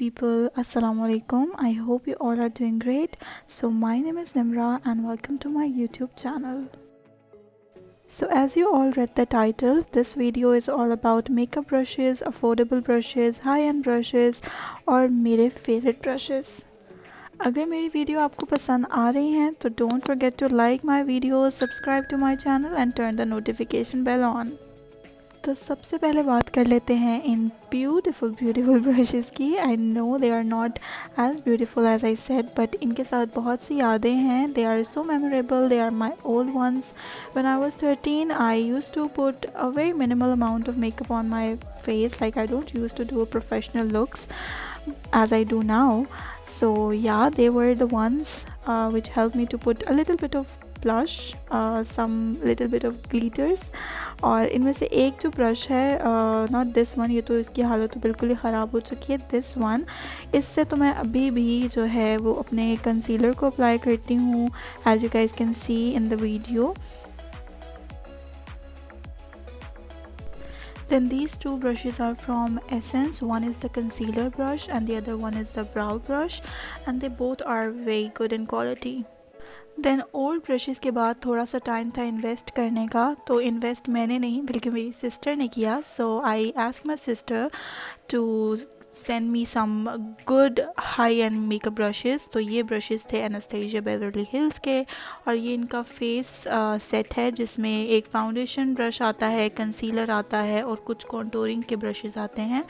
people, Assalamu alaikum. I hope you all are doing great. So my name is Nimra and welcome to my YouTube channel. So as you all read the title, this video is all about makeup brushes, affordable brushes, high-end brushes और मेरे favorite brushes. अगर मेरी video आपको पसंद आ रही हैं तो don't forget to like my videos, subscribe to my channel and turn the notification bell on. तो सबसे पहले बात कर लेते हैं इन ब्यूटीफुल ब्रशेस की. I know they are not as beautiful as I said, but इनके साथ बहुत सी यादें हैं. They are so memorable. They are my old ones. When I was 13 I used to put a very minimal amount of makeup on my face. Like I don't use to do professional looks as I do now. So yeah, they were the ones which helped me to put a little bit of blush, some little bit of glitters. और इनमें से एक जो brush है, not this one, ये तो इसकी हालत तो बिल्कुल ही ख़राब हो चुकी है. दिस वन, इससे तो मैं अभी भी जो है वो अपने कंसीलर को अप्लाई करती हूँ, as you guys can see in the video. Then these two brushes are from Essence. One is the concealer brush and the other one is the brow brush, and they both are very good in quality. Then old brushes के बाद थोड़ा सा time था invest करने का. तो invest मैंने नहीं बल्कि मेरी सिस्टर ने किया. So I asked my sister to send me some good high and makeup brushes. तो ये ब्रशेस थे एनास्टेशिया बेवर्ली हिल्स के, और ये इनका फेस सेट है जिसमें एक फाउंडेशन ब्रश आता है, कंसीलर आता है और कुछ कॉन्टोरिंग के ब्रशेस आते हैं.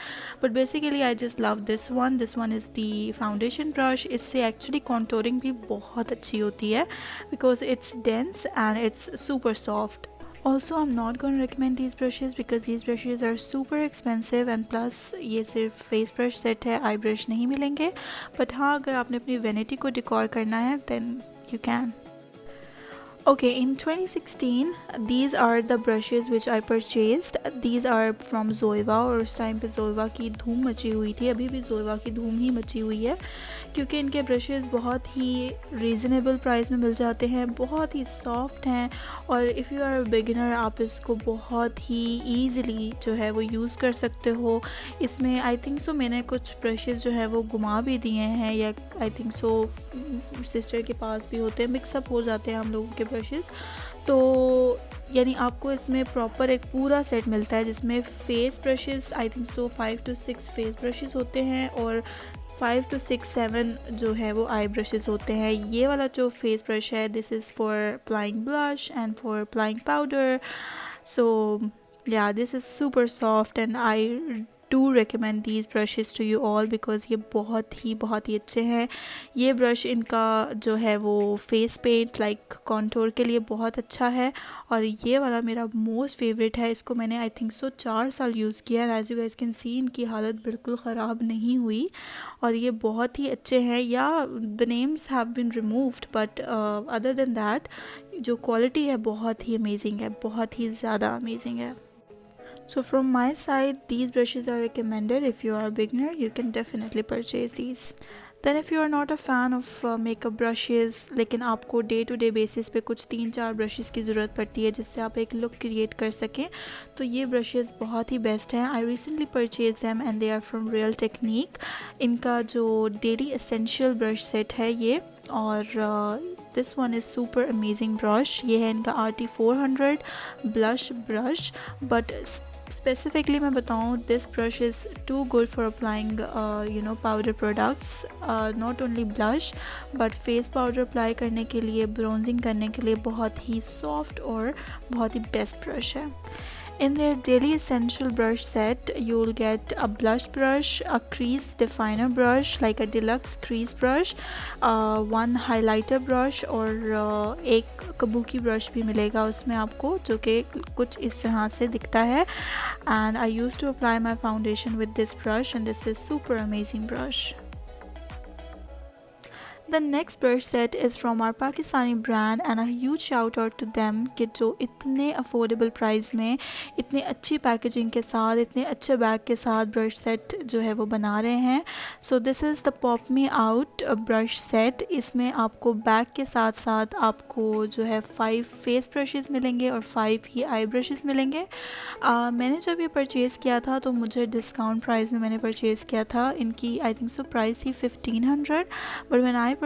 But basically I just love this one. This one is the foundation brush. इससे एक्चुअली कॉन्टोरिंग भी बहुत अच्छी होती है because it's dense and it's super soft. Also, I'm not going to recommend these brushes because these brushes are super expensive and plus ये सिर्फ face brush set है, eye brush नहीं मिलेंगे. But हाँ, अगर आपने अपनी vanity को decor करना है then you can. Okay, in 2016 these are the brushes which I purchased. These are from Zoeva, और उस टाइम पे Zoeva की धूम मची हुई थी. अभी भी Zoeva की धूम ही मची हुई है क्योंकि इनके ब्रशेस बहुत ही रीज़नेबल प्राइस में मिल जाते हैं, बहुत ही सॉफ्ट हैं, और if you are a beginner आप इसको बहुत ही ईज़िली जो है वो यूज़ कर सकते हो. इसमें आई थिंक सो मैंने कुछ ब्रशेस जो है वो घुमा भी दिए हैं, या आई थिंक सो सिस्टर के पास भी होते हैं, मिक्सअप हो जाते हैं हम लोगों के ब्रशेस. तो यानी आपको इसमें प्रॉपर एक पूरा सेट मिलता है जिसमें face brushes I think so 5 to 6 face brushes होते हैं और 5 to 6 7 जो है वो आई ब्रशेस होते हैं. ये वाला जो फेस ब्रश है, this is for applying blush and for applying powder. So yeah this is super soft and I do recommend these brushes to you all because ये बहुत ही अच्छे हैं. ये ब्रश इनका जो है वो फेस पेंट लाइक कॉन्टोर के लिए बहुत अच्छा है, और ये वाला मेरा मोस्ट फेवरेट है. इसको मैंने आई थिंक सो 4 साल यूज़ किया है. As you guys can see इनकी हालत बिल्कुल ख़राब नहीं हुई, और ये बहुत ही अच्छे हैं. या the names have been removed but other than that जो क्वालिटी है बहुत ही अमेजिंग है, बहुत ही ज़्यादा अमेजिंग है. So from my side, these brushes are recommended. If you are a beginner, you can definitely purchase these. Then if you are not a fan of makeup brushes, लेकिन आपको day to day basis पे कुछ 3-4 brushes की ज़रूरत पड़ती है जिससे आप एक लुक क्रिएट कर सकें, तो ये ब्रशेस बहुत ही बेस्ट हैं. I recently purchase them and they are from Real Technique. इनका जो डेली एसेंशियल ब्रश सेट है ये, और this one is super amazing brush. ये है इनका RT400 blush brush. But specifically मैं बताऊँ, this brush is too good for applying powder products, not only blush but face powder apply करने के लिए, ब्रोंजिंग करने के लिए बहुत ही सॉफ्ट और बहुत ही बेस्ट ब्रश है. In their daily essential brush set, you will get a blush brush, a crease definer brush like a deluxe crease brush, one highlighter brush और एक kabuki brush भी मिलेगा उसमें आपको, जो कि कुछ इस तरह से दिखता है. And I used to apply my foundation with this brush and this is super amazing brush. The next brush set is from our Pakistani brand and a huge shout out to them कि जो इतने affordable price में इतनी अच्छी packaging के साथ इतने अच्छे बैग के साथ ब्रश सेट जो है वो बना रहे हैं। So this is the pop me out brush set. इसमें आपको बैग के साथ साथ आपको जो है 5 फेस ब्रशेस मिलेंगे और 5 ही आई ब्रशेस मिलेंगे। मैंने जब ये परचेज़ किया था तो मुझे डिस्काउंट प्राइस में मैंने परचेज़ किया था। इनकी आई थिंक सो प्राइस थी 1500, but when I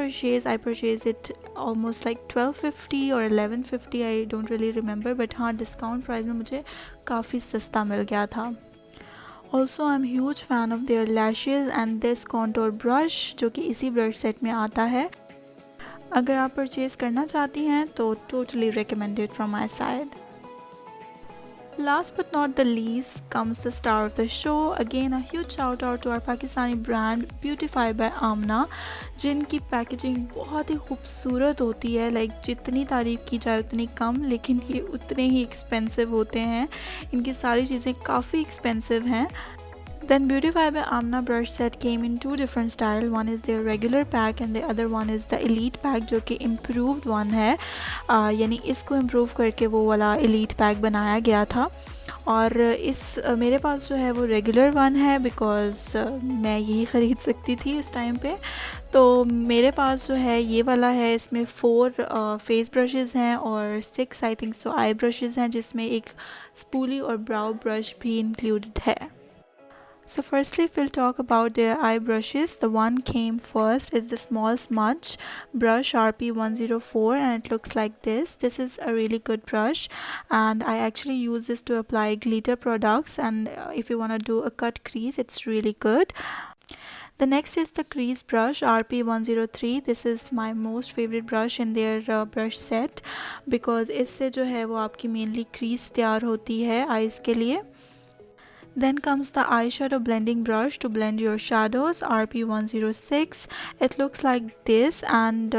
purchased it almost like 1250 or 1150, I don't really remember, but हाँ डिस्काउंट प्राइस में मुझे काफ़ी सस्ता मिल गया था। Also I'm huge fan of their lashes and this contour brush जो कि इसी ब्रश सेट में आता है। अगर आप परचेज़ करना चाहती हैं तो totally recommended from my side. Last but not the least comes the star of the show. Again a huge shout out to our Pakistani brand Beautify by Amna, जिनकी पैकेजिंग बहुत ही खूबसूरत होती है। लाइक जितनी तारीफ़ की जाए उतनी कम, लेकिन ये उतने ही एक्सपेंसिव होते हैं। इनकी सारी चीज़ें काफ़ी एक्सपेंसिव हैं। Then Beautify by Amna brush set came in 2 different style. One is their regular pack and the other one is the elite pack जो कि improved one है। यानी इसको improve करके वो वाला elite pack बनाया गया था। और इस मेरे पास जो है वो रेगुलर वन है बिकॉज़ मैं यही ख़रीद सकती थी उस टाइम पे। तो मेरे पास जो है ये वाला है। इसमें 4 फेस ब्रशेस हैं और 6 आई थिंक सो आई ब्रशेस हैं, जिसमें एक स्पूली और ब्राउ ब्रश भी इंक्लूडेड है। So firstly, if we'll talk about their eye brushes, the one came first is the small smudge brush RP104 and it looks like this. This is a really good brush and I actually use this to apply glitter products, and if you want to do a cut crease, it's really good. The next is the crease brush RP103. This is my most favorite brush in their brush set because इससे जो है वो आपकी mainly crease तैयार होती है eyes के लिए। Then comes the eyeshadow blending brush to blend your shadows RP106. It looks like this and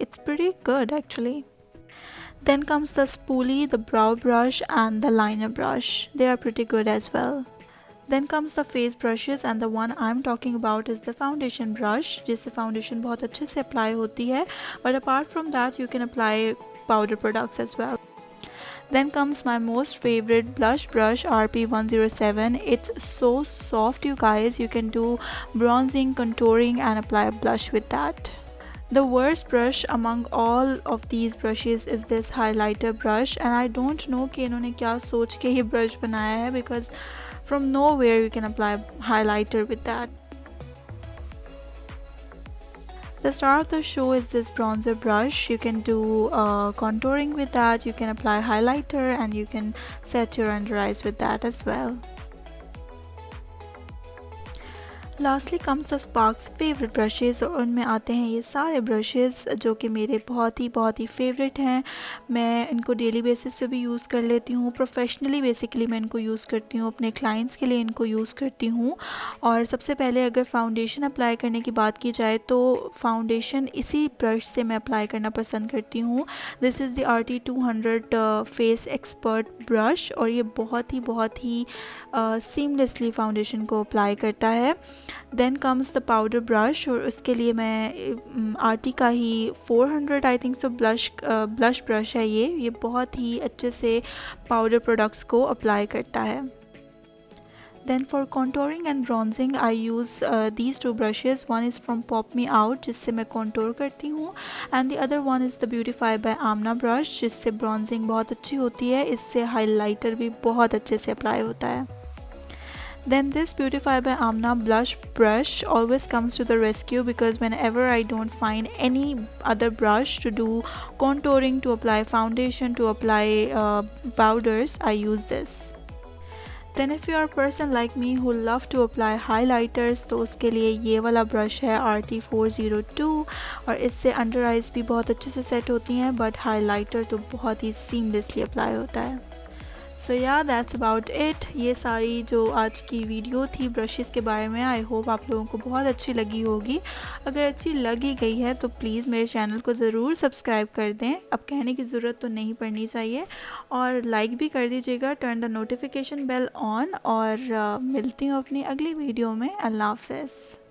it's pretty good actually. Then comes the spoolie, the brow brush and the liner brush. They are pretty good as well. Then comes the face brushes and the one I'm talking about is the foundation brush जिससे foundation बहुत अच्छे से apply होती है, but apart from that you can apply powder products as well. Then comes my most favorite blush brush RP107. It's so soft you guys, you can do bronzing, contouring and apply blush with that. The worst brush among all of these brushes is this highlighter brush and I don't know कि इन्होंने क्या सोच के ये brush बनाया है because from nowhere you can apply highlighter with that. The star of the show is this bronzer brush. You can do contouring with that, you can apply highlighter and you can set your under eyes with that as well. Lastly comes the Sparks favorite brushes और उनमें आते हैं ये सारे brushes जो कि मेरे बहुत ही फेवरेट हैं। मैं इनको डेली बेसिस पे भी यूज़ कर लेती हूँ, प्रोफेशनली बेसिकली मैं इनको यूज़ करती हूँ, अपने क्लाइंट्स के लिए इनको यूज़ करती हूँ। और सबसे पहले अगर फाउंडेशन अप्लाई करने की बात की जाए तो फाउंडेशन इसी ब्रश से मैं अप्लाई करना पसंद करती हूँ। This is the RT200 face expert brush और ये बहुत ही सीमलेसली फाउंडेशन को अप्लाई करता है। Then comes the powder brush और उसके लिए मैं आरटी का ही 400 I think so blush brush है। ये बहुत ही अच्छे से पाउडर प्रोडक्ट्स को अप्लाई करता है। Then for contouring and bronzing I use these 2 brushes. One is from Pop Me Out जिससे मैं contour करती हूँ and the other one is the Beautify by Amna brush जिससे bronzing बहुत अच्छी होती है, इससे highlighter भी बहुत अच्छे से apply होता है। Then this Beautify by Amna blush brush always comes to the rescue because whenever I don't find any other brush to do contouring, to apply foundation, to apply powders, I use this. Then if you are a person like me who love to apply highlighters तो उसके लिए ये वाला brush है RT402 और इससे under eyes भी बहुत अच्छे से सेट होती हैं, बट हाइलाइटर तो बहुत ही सीमलेसली अप्लाई होता है। सो या दैट्स अबाउट इट। ये सारी जो आज की वीडियो थी ब्रशेस के बारे में, आई होप आप लोगों को बहुत अच्छी लगी होगी। अगर अच्छी लगी गई है तो प्लीज़ मेरे चैनल को ज़रूर सब्सक्राइब कर दें, अब कहने की ज़रूरत तो नहीं पड़नी चाहिए, और लाइक भी कर दीजिएगा, turn the notification bell on. और मिलती हूँ अपनी अगली वीडियो में। अल्लाह हाफ़िज़।